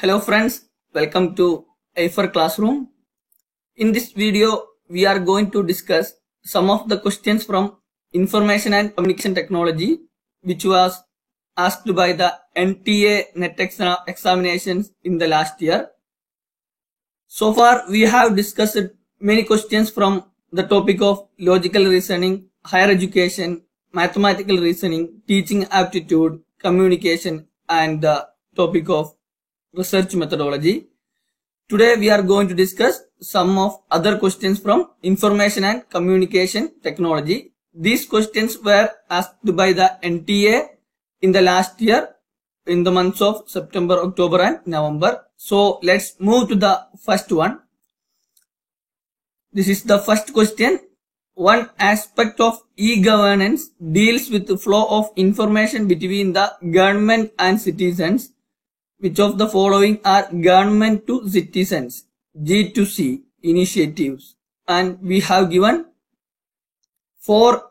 Hello friends, welcome to A4 Classroom. In this video, we are going to discuss some of the questions from Information and Communication Technology, which was asked by the NTA NET examinations in the last year. So far, we have discussed many questions from the topic of logical reasoning, higher education, mathematical reasoning, teaching aptitude, communication, and the topic of research methodology. Today we are going to discuss some of other questions from Information and Communication Technology. These questions were asked by the NTA in the last year in the months of September, October and November. So let's move to the first one. This is the first question. One aspect of e-governance deals with the flow of information between the government and citizens. Which of the following are government to citizens G2C initiatives? And we have given 4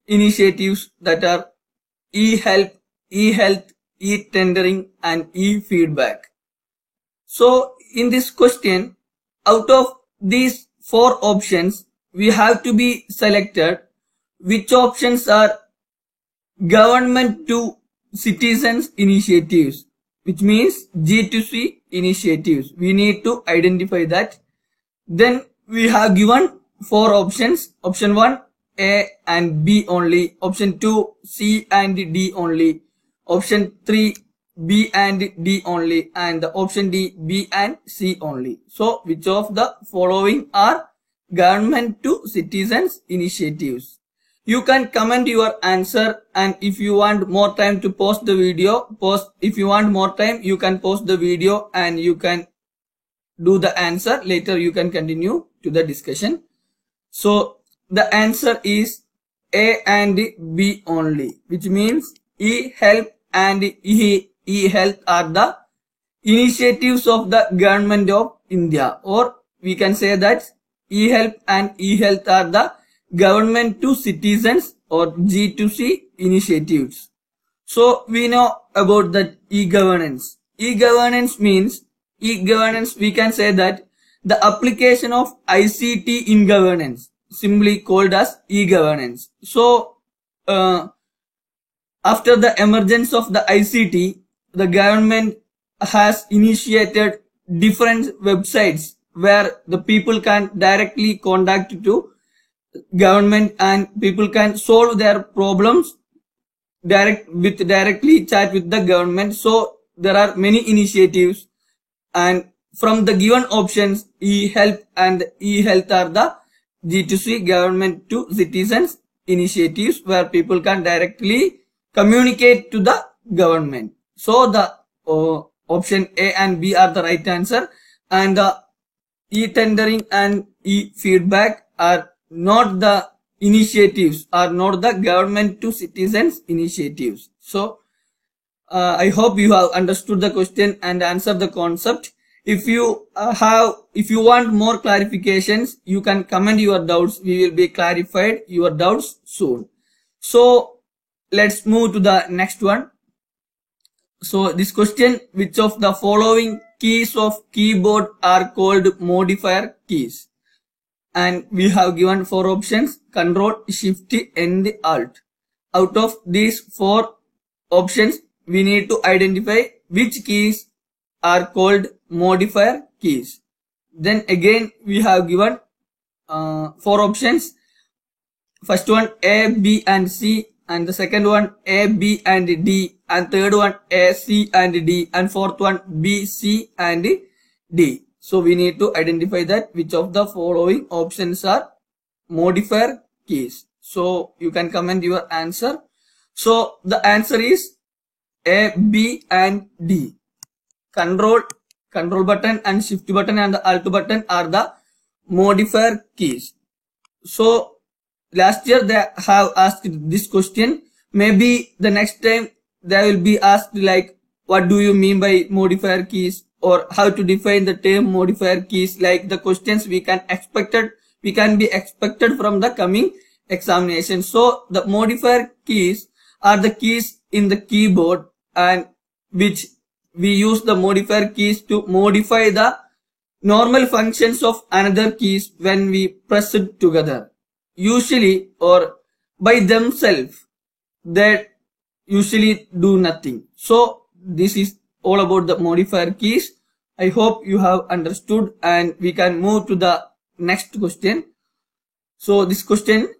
initiatives that are e-help, e-health, e-tendering and e-feedback. So in this question, out of these 4 options, we have to be selected which options are government to citizens initiatives, which means G2C initiatives. We need to identify that. Then we have given 4 options. Option 1, A and B only. Option 2, C and D only. Option 3, B and D only. And option D, B and C only. So which of the following are government to citizens initiatives? You can comment your answer, and if you want more time to post the video, if you want more time, you can post the video and you can do the answer. Later you can continue to the discussion. So the answer is A and B only, which means e-help and e-health are the initiatives of the government of India, or we can say that e-help and e-health are the government to citizens or G2C initiatives. So we know about that e-governance. E-governance means, we can say that the application of ICT in governance, simply called as e-governance. So after the emergence of the ICT, the government has initiated different websites where the people can directly contact to government and people can solve their problems directly chat with the government. So there are many initiatives, and from the given options, e-help and e-health are the G2C government to citizens initiatives where people can directly communicate to the government. So the option A and B are the right answer, and the e-tendering and e-feedback are not the initiatives, are not the government to citizens initiatives. So I hope you have understood the question and answered the concept. If you want more clarifications, you can comment your doubts. We will be clarified your doubts soon. So let's move to the next one. So this question, which of the following keys of keyboard are called modifier keys? And we have given 4 options: Control, Shift and Alt. Out of these 4 options, we need to identify which keys are called modifier keys. Then again we have given 4 options. First one A, B and C, and the second one A, B and D, and third one A, C and D, and fourth one B, C and D. So we need to identify that which of the following options are modifier keys. So you can comment your answer. So the answer is A, B and D. Control button and Shift button and the Alt button are the modifier keys. So last year they have asked this question. Maybe the next time they will be asked like, what do you mean by modifier keys, or how to define the term modifier keys, like the questions we can be expected from the coming examination. So the modifier keys are the keys in the keyboard and which we use the modifier keys to modify the normal functions of another keys when we press it together. Usually or by themselves, they usually do nothing. So this is all about the modifier keys. I hope you have understood, and we can move to the next question. So this question,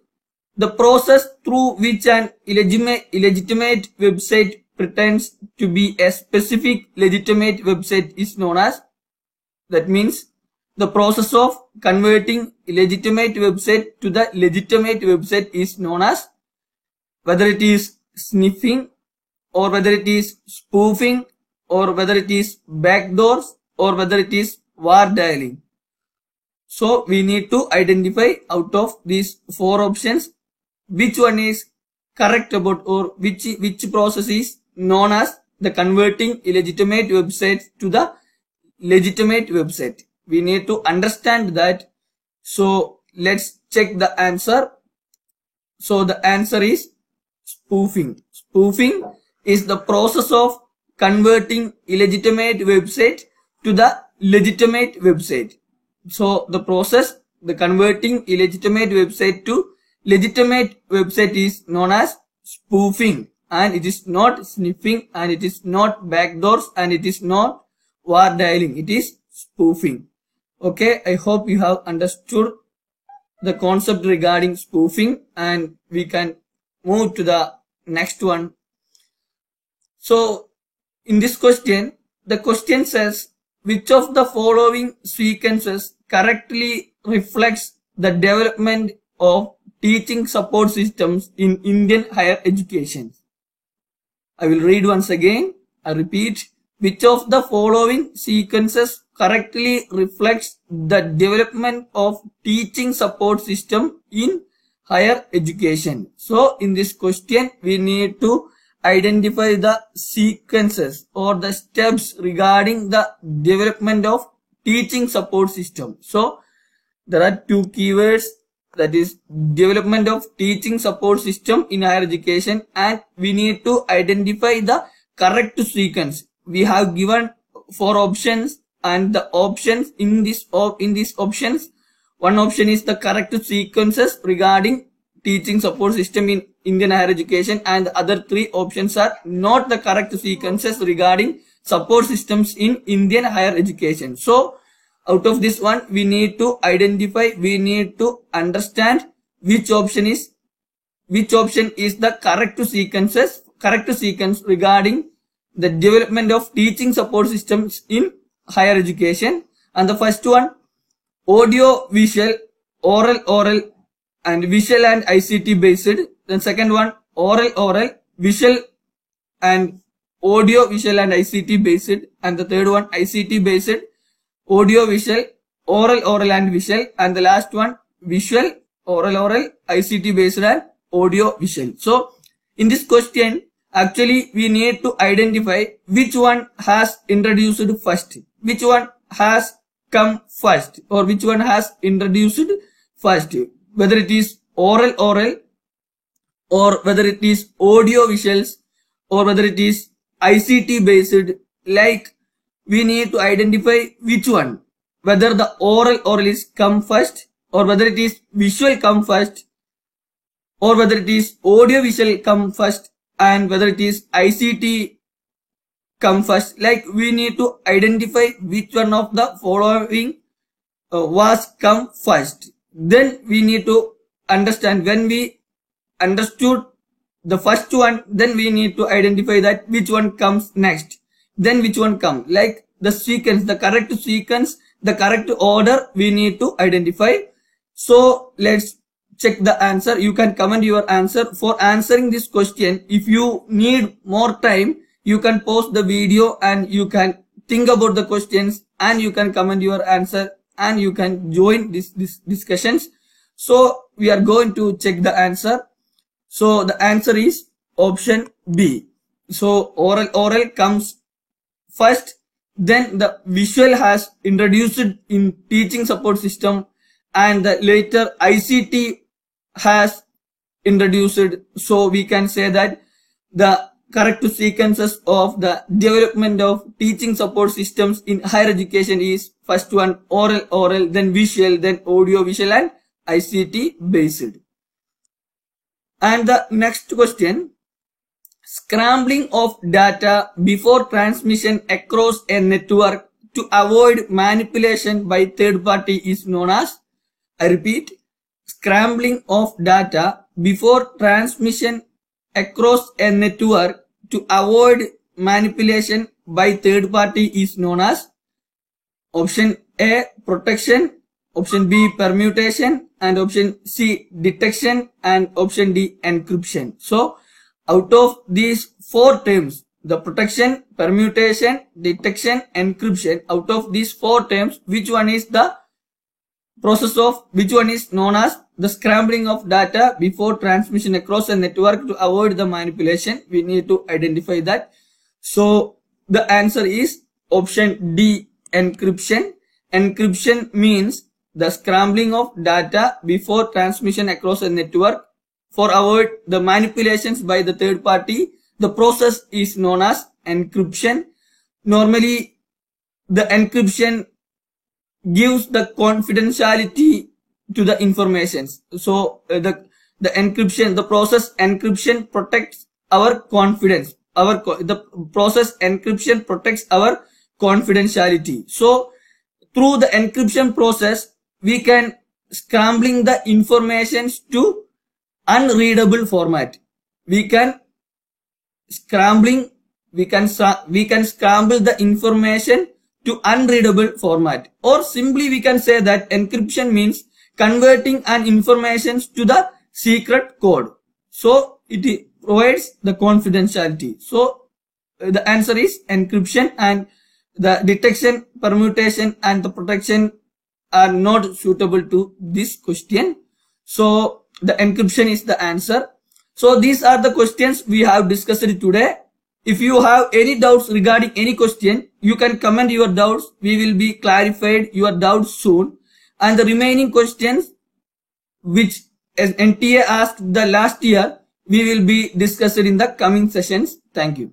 the process through which an illegitimate website pretends to be a specific legitimate website is known as, that means the process of converting illegitimate website to the legitimate website is known as, whether it is sniffing or whether it is spoofing or whether it is backdoors or whether it is war dialing. So we need to identify out of these four options which one is correct about, or which process is known as the converting illegitimate website to the legitimate website. We need to understand that. So let's check the answer. So the answer is spoofing. Spoofing is the process of converting illegitimate website to the legitimate website. So the process, the converting illegitimate website to legitimate website is known as spoofing, and it is not sniffing, and it is not backdoors, and it is not war dialing. It is spoofing. Okay, I hope you have understood the concept regarding spoofing, and we can move to the next one. So in this question, the question says, which of the following sequences correctly reflects the development of teaching support systems in Indian higher education? I will read once again. I repeat, which of the following sequences correctly reflects the development of teaching support system in higher education? So in this question, we need to identify the sequences or the steps regarding the development of teaching support system. So there are two keywords, that is development of teaching support system in higher education, and we need to identify the correct sequence. We have given four options, and the options in these options, one option is the correct sequences regarding teaching support system in Indian higher education, and the other three options are not the correct sequences regarding support systems in Indian higher education. So out of this one, we need to identify, we need to understand which option is the correct sequence regarding the development of teaching support systems in higher education. And the first one, audio visual, oral and visual and ICT based. Then second one, oral visual and audio visual and ICT based. And the third one, ICT based, audio visual, oral and visual. And the last one, visual, oral, ICT based and audio visual. So in this question, actually we need to identify which one has introduced first, which one has come first, or which one has introduced first, whether it is oral or whether it is audio visuals or whether it is ICT based. Like we need to identify which one, whether the oral is come first, or whether it is visual come first, or whether it is audio visual come first, and whether it is ICT come first. Like we need to identify which one of the following was come first. Then we need to understand, when we understood the first one, then we need to identify that which one comes next, then which one comes, like the sequence, the correct sequence, the correct order we need to identify. So let's check the answer. You can comment your answer. For answering this question, if you need more time, you can pause the video and you can think about the questions, and you can comment your answer, and you can join this discussions. So we are going to check the answer. So the answer is option B. So oral comes first, then the visual has introduced in teaching support system, and the later ICT has introduced. So we can say that the correct sequences of the development of teaching support systems in higher education is first one oral, then visual, then audio visual and ICT based. And the next question, scrambling of data before transmission across a network to avoid manipulation by third party is known as, I repeat, scrambling of data before transmission across a network to avoid manipulation by third party is known as option A, protection, option B, permutation, and option C, detection, and option D, encryption. So out of these four terms, the protection, permutation, detection, encryption, out of these four terms, which one is the process of, which one is known as the scrambling of data before transmission across a network to avoid the manipulation? We need to identify that. So the answer is option D, encryption. Encryption means the scrambling of data before transmission across a network for avoid the manipulations by the third party. The process is known as encryption. Normally, the encryption gives the confidentiality to the informations. So the encryption, the process encryption protects our confidence. The process encryption protects our confidentiality. So through the encryption process, we can scrambling the informations to unreadable format. We can scramble the information to unreadable format, or simply we can say that encryption means converting an information to the secret code. So it provides the confidentiality. So the answer is encryption, and the detection, permutation, and the protection are not suitable to this question. So the encryption is the answer. So these are the questions we have discussed today. If you have any doubts regarding any question, you can comment your doubts. We will be clarified your doubts soon. And the remaining questions which as NTA asked the last year, we will be discussed in the coming sessions. Thank you.